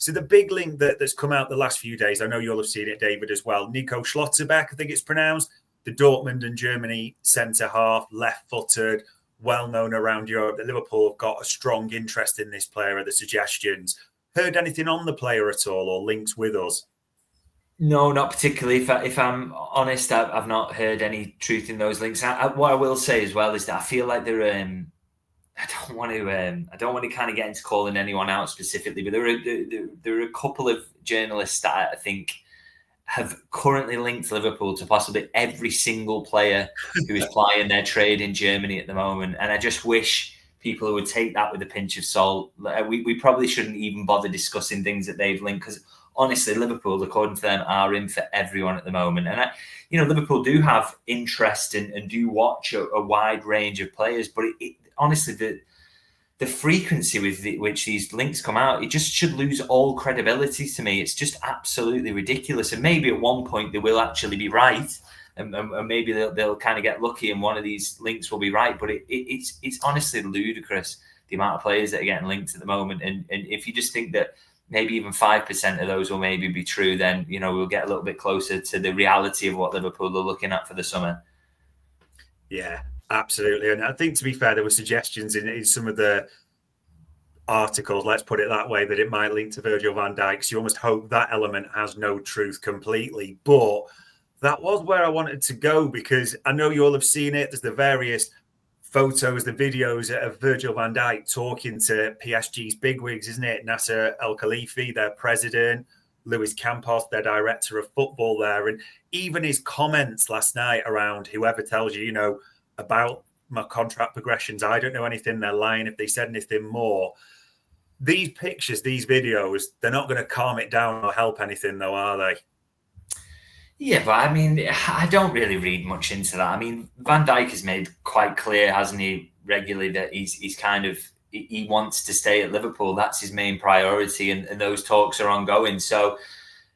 So the big link that's come out the last few days, I know you'll have seen it, David, as well. Nico Schlotterbeck, I think it's pronounced, the Dortmund and Germany centre-half, left-footed, well-known around Europe. The Liverpool have got a strong interest in this player, are the suggestions. Heard anything on the player at all or links with us? No, not particularly. If I'm honest, I've not heard any truth in those links. What I will say as well is that I feel like they're. I don't want to kind of get into calling anyone out specifically, but there are a couple of journalists that I think have currently linked Liverpool to possibly every single player who is plying their trade in Germany at the moment, and I just wish people would take that with a pinch of salt. We probably shouldn't even bother discussing things that they've linked, because honestly, Liverpool, according to them, are in for everyone at the moment. And, Liverpool do have interest and do watch a wide range of players. But honestly, the frequency with which these links come out, it just should lose all credibility to me. It's just absolutely ridiculous. And maybe at one point they will actually be right. And maybe they'll kind of get lucky and one of these links will be right. But it's honestly ludicrous, the amount of players that are getting linked at the moment. And if you just think that maybe even 5% of those will maybe be true, then, we'll get a little bit closer to the reality of what Liverpool are looking at for the summer. Yeah, absolutely. And I think, to be fair, there were suggestions in some of the articles, let's put it that way, that it might link to Virgil van Dijk. So you almost hope that element has no truth completely. But that was where I wanted to go, because I know you all have seen it. There's the various photos, the videos of Virgil van Dijk talking to PSG's bigwigs, isn't it? Nasser El Khalifi, their president, Luis Campos, their director of football there. And even his comments last night around whoever tells you, about my contract progressions, I don't know anything, they're lying if they said anything more. These pictures, these videos, they're not going to calm it down or help anything though, are they? Yeah, but I mean, I don't really read much into that. I mean, Van Dijk has made quite clear, hasn't he, regularly, that he wants to stay at Liverpool. That's his main priority, and those talks are ongoing. So,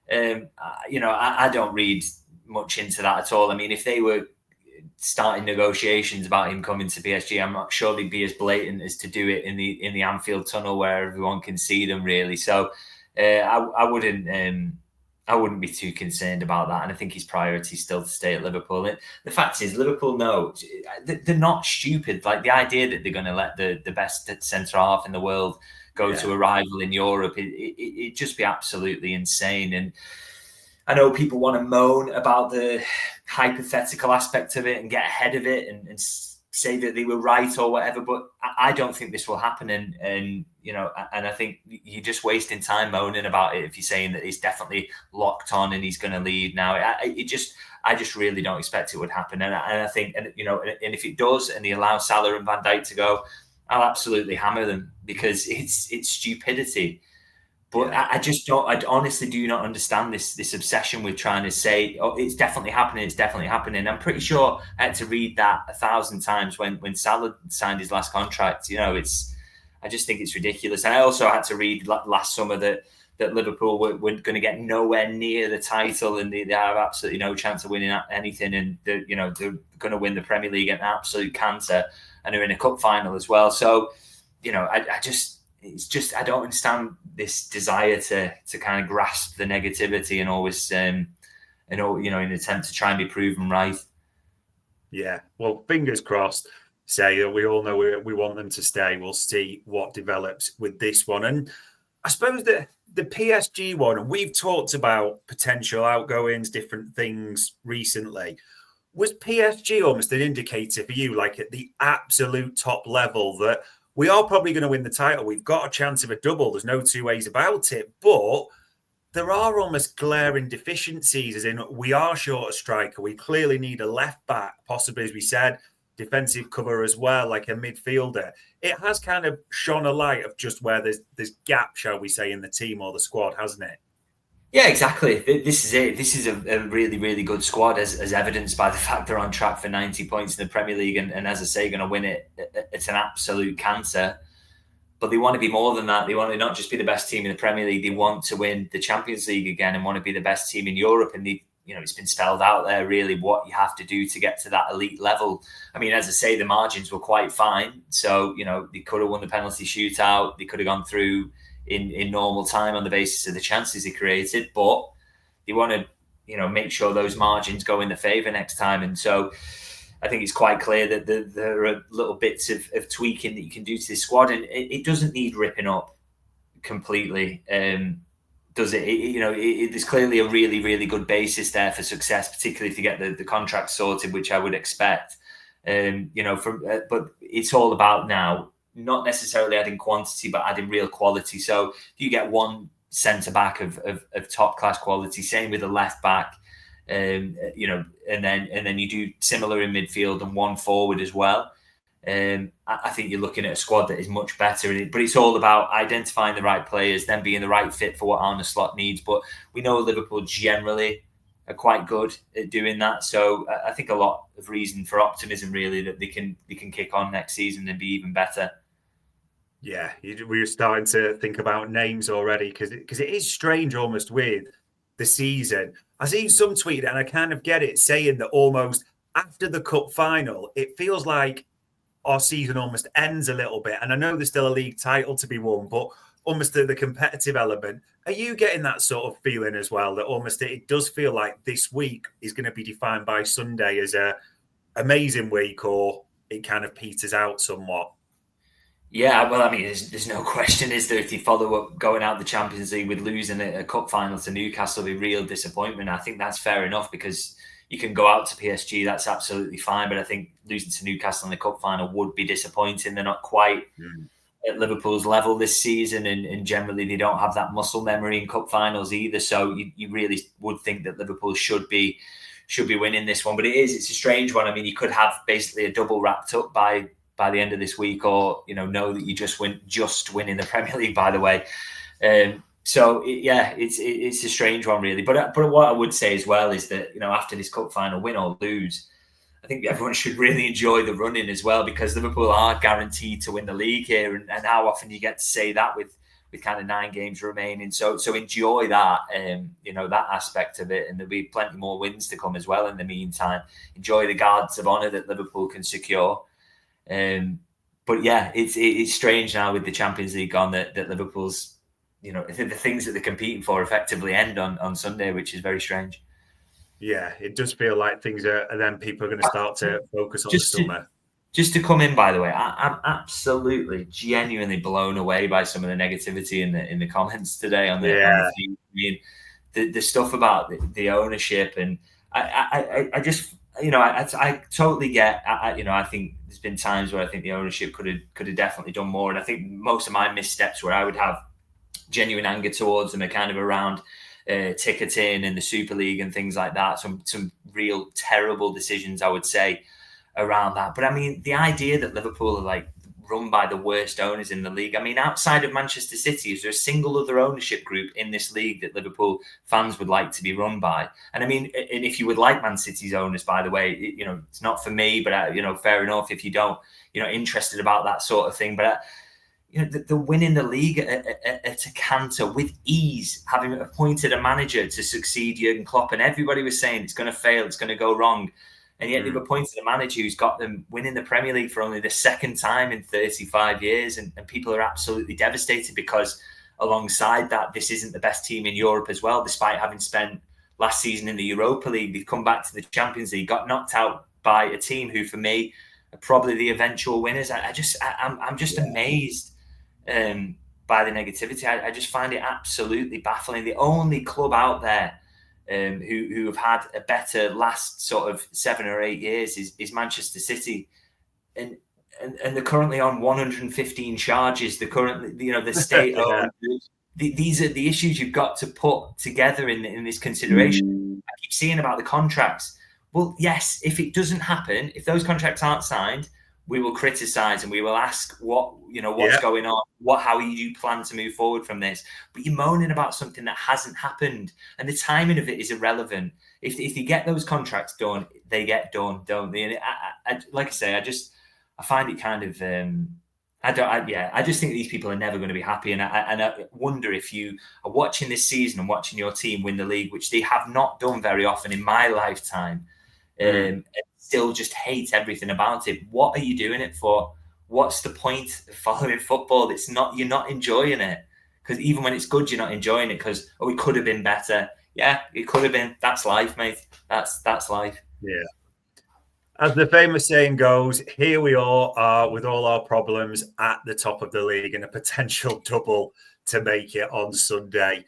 I don't read much into that at all. I mean, if they were starting negotiations about him coming to PSG, I'm not sure they'd be as blatant as to do it in the Anfield tunnel where everyone can see them, really. So, I wouldn't be too concerned about that. And I think his priority is still to stay at Liverpool. And the fact is, Liverpool know they're not stupid. Like, the idea that they're going to let the best centre-half in the world go to a rival in Europe, it'd just be absolutely insane. And I know people want to moan about the hypothetical aspect of it and get ahead of it and say that they were right or whatever, but I don't think this will happen. And I think you're just wasting time moaning about it if you're saying that he's definitely locked on and he's going to leave now. I just really don't expect it would happen. And I think, and if it does and they allow Salah and Van Dijk to go, I'll absolutely hammer them, because it's stupidity. But I just don't. I honestly do not understand this obsession with trying to say, "Oh, it's definitely happening. It's definitely happening." I'm pretty sure I had to read that 1,000 times when Salah signed his last contract. I just think it's ridiculous. And I also had to read last summer that Liverpool were going to get nowhere near the title, and they have absolutely no chance of winning anything. And they're going to win the Premier League at an absolute canter, and they're in a cup final as well. So, I don't understand this desire to kind of grasp the negativity and always, in an attempt to try and be proven right. Yeah, well, fingers crossed. Say that we all know we want them to stay. We'll see what develops with this one. And I suppose that the PSG one, we've talked about potential outgoings, different things recently. Was PSG almost an indicator for you, like at the absolute top level, that we are probably going to win the title? We've got a chance of a double. There's no two ways about it. But there are almost glaring deficiencies, as in we are short a striker. We clearly need a left back, possibly, as we said, defensive cover as well, like a midfielder. It has kind of shone a light of just where there's gap, shall we say, in the team or the squad, hasn't it? Yeah, exactly. This is it. This is a really, really good squad, as evidenced by the fact they're on track for 90 points in the Premier League. And as I say, going to win it. It's an absolute cancer. But they want to be more than that. They want to not just be the best team in the Premier League. They want to win the Champions League again and want to be the best team in Europe. And it's been spelled out there, really, what you have to do to get to that elite level. I mean, as I say, the margins were quite fine. So, they could have won the penalty shootout. They could have gone through in normal time on the basis of the chances he created, but you want to, make sure those margins go in the favour next time. And so I think it's quite clear that there are little bits of tweaking that you can do to this squad, and it doesn't need ripping up completely. Does it? There's clearly a really, really good basis there for success, particularly if you get the contract sorted, which I would expect. But it's all about now not necessarily adding quantity, but adding real quality. So if you get one centre back of top class quality, same with a left back, and then you do similar in midfield and one forward as well. I think you're looking at a squad that is much better, but it's all about identifying the right players, then being the right fit for what Arne Slot needs. But we know Liverpool generally are quite good at doing that, so I think a lot of reason for optimism really that they can kick on next season and be even better. Yeah, we were starting to think about names already because it is strange almost with the season. I seen some tweet and I kind of get it saying that almost after the cup final, it feels like our season almost ends a little bit. And I know there's still a league title to be won, but almost the competitive element. Are you getting that sort of feeling as well, that almost it does feel like this week is going to be defined by Sunday as a amazing week, or it kind of peters out somewhat? Yeah, well, I mean, there's no question, is there? If you follow up going out the Champions League with losing a cup final to Newcastle, will be real disappointment. I think that's fair enough because you can go out to PSG, that's absolutely fine. But I think losing to Newcastle in the cup final would be disappointing. They're not quite at Liverpool's level this season, and generally they don't have that muscle memory in cup finals either. So you really would think that Liverpool should be winning this one. But it's a strange one. I mean, you could have basically a double wrapped up by the end of this week, or know that you just winning the Premier League, by the way. So it's a strange one really. But what I would say as well is that after this cup final, win or lose, I think everyone should really enjoy the running as well, because Liverpool are guaranteed to win the league here, and how often you get to say that with kind of 9 games remaining. So enjoy that, that aspect of it, and there'll be plenty more wins to come as well in the meantime. Enjoy the guards of honour that Liverpool can secure. But yeah, it's strange now with the Champions League gone that Liverpool's, the things that they're competing for effectively end on Sunday, which is very strange. Yeah, it does feel like things are, and then people are going to start to focus on the summer. Just to come in, by the way, I'm absolutely, genuinely blown away by some of the negativity in the comments today on the feed. I mean, the stuff about the ownership, and I just, I totally get. I think there's been times where I think the ownership could have definitely done more, and I think most of my missteps where I would have genuine anger towards them are kind of around ticketing and the Super League and things like that. Some real terrible decisions, I would say, around that. But I mean, the idea that Liverpool are like run by the worst owners in the league. I mean, outside of Manchester City, is there a single other ownership group in this league that Liverpool fans would like to be run by? And I mean, and if you would like Man City's owners, by the way, it's not for me, but fair enough if you don't, interested about that sort of thing. But the winning the league at a canter with ease, having appointed a manager to succeed Jurgen Klopp, and everybody was saying it's going to fail, it's going to go wrong. And yet they've appointed a manager who's got them winning the Premier League for only the second time in 35 years. And people are absolutely devastated because alongside that, this isn't the best team in Europe as well. Despite having spent last season in the Europa League, they've come back to the Champions League, got knocked out by a team who, for me, are probably the eventual winners. I'm just amazed by the negativity. I just find it absolutely baffling. The only club out there who have had a better last sort of 7 or 8 years is Manchester City, and they're currently on 115 charges. They're currently, the state of these are the issues you've got to put together in this consideration. I keep seeing about the contracts. Well, yes, if it doesn't happen, if those contracts aren't signed, we will criticise and we will ask what's going on, how you plan to move forward from this. But you're moaning about something that hasn't happened, and the timing of it is irrelevant. If you get those contracts done, they get done, don't they? And like I say, I find it kind of I just think these people are never going to be happy, and I wonder if you are watching this season and watching your team win the league, which they have not done very often in my lifetime. And still just hate everything about it. What are you doing it for? What's the point of following football? You're not enjoying it. Because even when it's good, you're not enjoying it because, oh, it could have been better. Yeah, it could have been. That's life, mate. That's life. Yeah. As the famous saying goes, here we all are with all our problems at the top of the league and a potential double to make it on Sunday.